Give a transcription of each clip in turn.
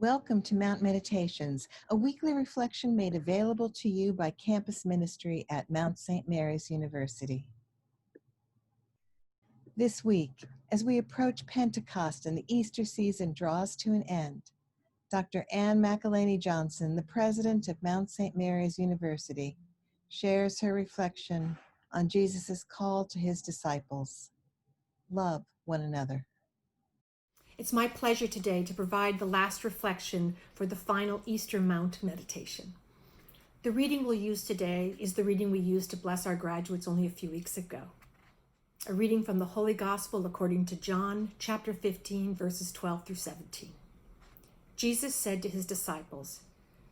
Welcome to Mount Meditations, a weekly reflection made available to you by campus ministry at Mount St. Mary's University. This week, as we approach Pentecost and the Easter season draws to an end, Dr. McElaney-Johnson, the president of Mount St. Mary's University, shares her reflection on Jesus' call to his disciples: love one another. It's my pleasure today to provide the last reflection for the final Easter Mount meditation. The reading we'll use today is the reading we used to bless our graduates only a few weeks ago. A reading from the Holy Gospel according to John, chapter 15, verses 12 through 17. Jesus said to his disciples,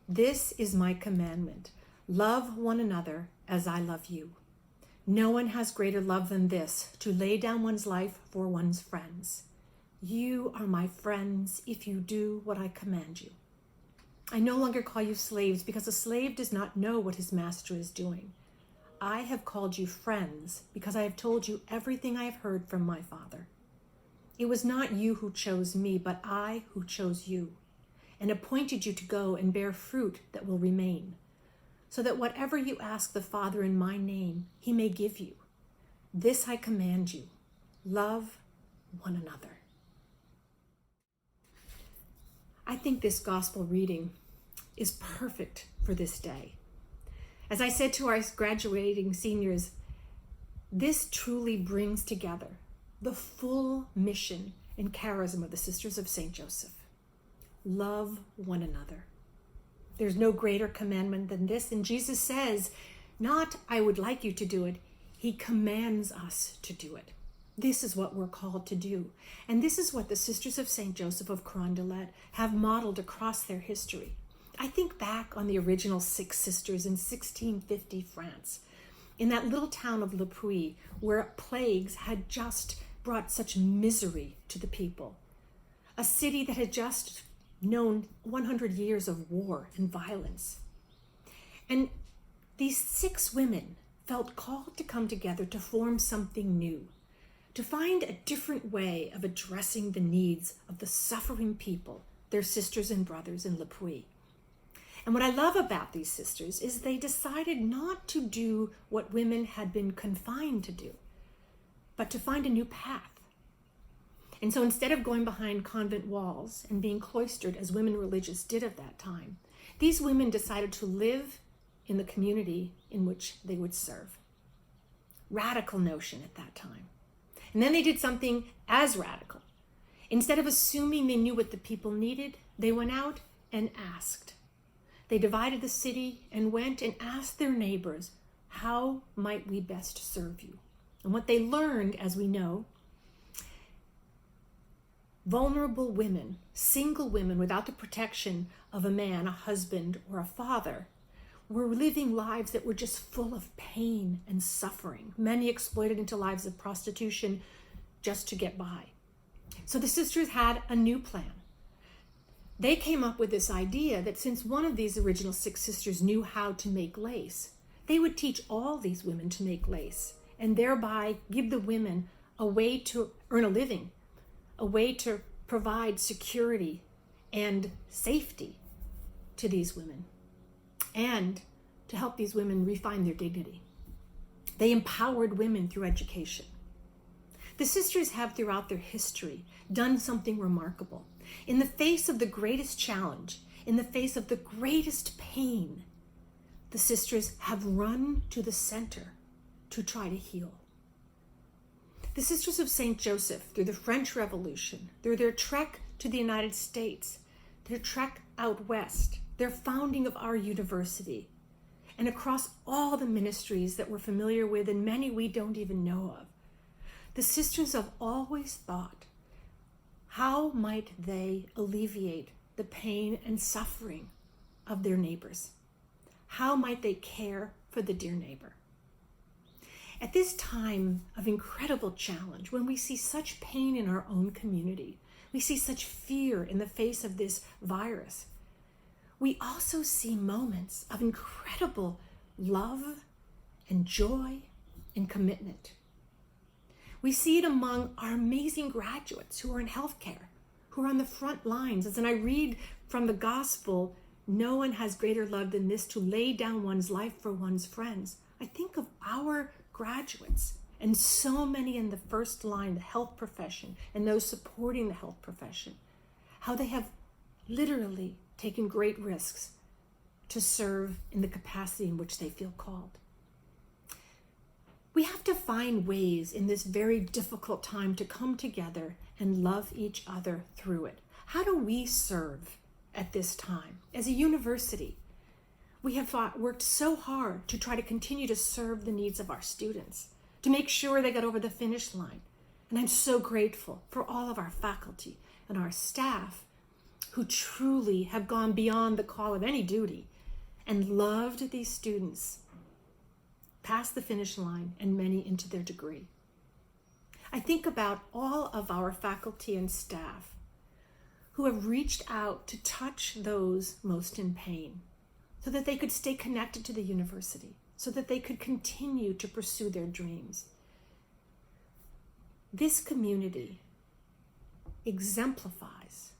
"This is my commandment, love one another as I love you. No one has greater love than this, to lay down one's life for one's friends. You are my friends if you do what I command you. I no longer call you slaves, because a slave does not know what his master is doing. I have called you friends because I have told you everything I have heard from my Father. It was not you who chose me, but I who chose you, and appointed you to go and bear fruit that will remain, so that whatever you ask the Father in my name, he may give you. This I command you, love one another." I think this gospel reading is perfect for this day. As I said to our graduating seniors, this truly brings together the full mission and charism of the Sisters of St. Joseph. Love one another. There's no greater commandment than this, and Jesus says, not "I would like you to do it," he commands us to do it. This is what we're called to do. And this is what the Sisters of St. Joseph of Carondelet have modeled across their history. I think back on the original six sisters in 1650 France, in that little town of Le Puy, where plagues had just brought such misery to the people. A city that had just known 100 years of war and violence. And these six women felt called to come together to form something new, to find a different way of addressing the needs of the suffering people, their sisters and brothers in Le Puy. And what I love about these sisters is they decided not to do what women had been confined to do, but to find a new path. And so instead of going behind convent walls and being cloistered as women religious did at that time, these women decided to live in the community in which they would serve. Radical notion at that time. And then they did something as radical. Instead of assuming they knew what the people needed, they went out and asked. They divided the city and went and asked their neighbors, "How might we best serve you?" And what they learned, as we know, vulnerable women, single women without the protection of a man, a husband, or a father, were living lives that were just full of pain and suffering. Many exploited into lives of prostitution just to get by. So the sisters had a new plan. They came up with this idea that since one of these original six sisters knew how to make lace, they would teach all these women to make lace and thereby give the women a way to earn a living, a way to provide security and safety to these women, and to help these women refine their dignity. They empowered women through education. The sisters have throughout their history done something remarkable. In the face of the greatest challenge, in the face of the greatest pain, the sisters have run to the center to try to heal. The Sisters of St. Joseph, through the French Revolution, through their trek to the United States, their trek out west, their founding of our university, and across all the ministries that we're familiar with and many we don't even know of, the sisters have always thought, how might they alleviate the pain and suffering of their neighbors? How might they care for the dear neighbor? At this time of incredible challenge, when we see such pain in our own community, we see such fear in the face of this virus, we also see moments of incredible love and joy and commitment. We see it among our amazing graduates who are in healthcare, who are on the front lines. As I read from the gospel, no one has greater love than this, to lay down one's life for one's friends. I think of our graduates and so many in the first line, the health profession, and those supporting the health profession, how they have literally taken great risks to serve in the capacity in which they feel called. We have to find ways in this very difficult time to come together and love each other through it. How do we serve at this time? As a university, we have worked so hard to try to continue to serve the needs of our students, to make sure they got over the finish line. And I'm so grateful for all of our faculty and our staff who truly have gone beyond the call of any duty and loved these students past the finish line and many into their degree. I think about all of our faculty and staff who have reached out to touch those most in pain so that they could stay connected to the university, so that they could continue to pursue their dreams. This community exemplifies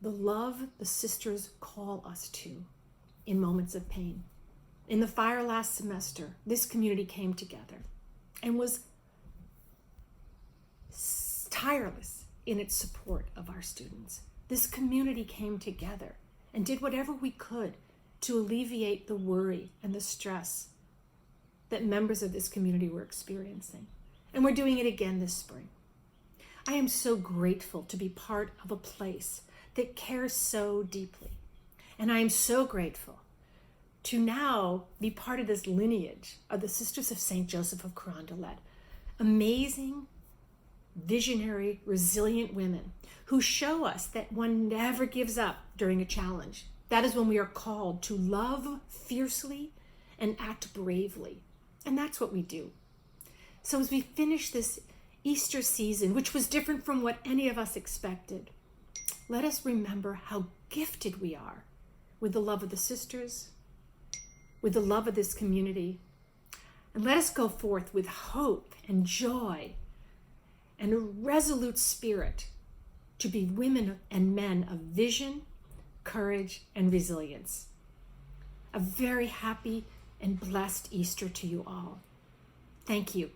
the love the sisters call us to in moments of pain. In the fire last semester, this community came together and was tireless in its support of our students. This community came together and did whatever we could to alleviate the worry and the stress that members of this community were experiencing. And we're doing it again this spring. I am so grateful to be part of a place that cares so deeply. And I am so grateful to now be part of this lineage of the Sisters of St. Joseph of Carondelet. Amazing, visionary, resilient women who show us that one never gives up during a challenge. That is when we are called to love fiercely and act bravely. And that's what we do. So as we finish this Easter season, which was different from what any of us expected, let us remember how gifted we are with the love of the sisters, with the love of this community. And let us go forth with hope and joy and a resolute spirit to be women and men of vision, courage, and resilience. A very happy and blessed Easter to you all. Thank you.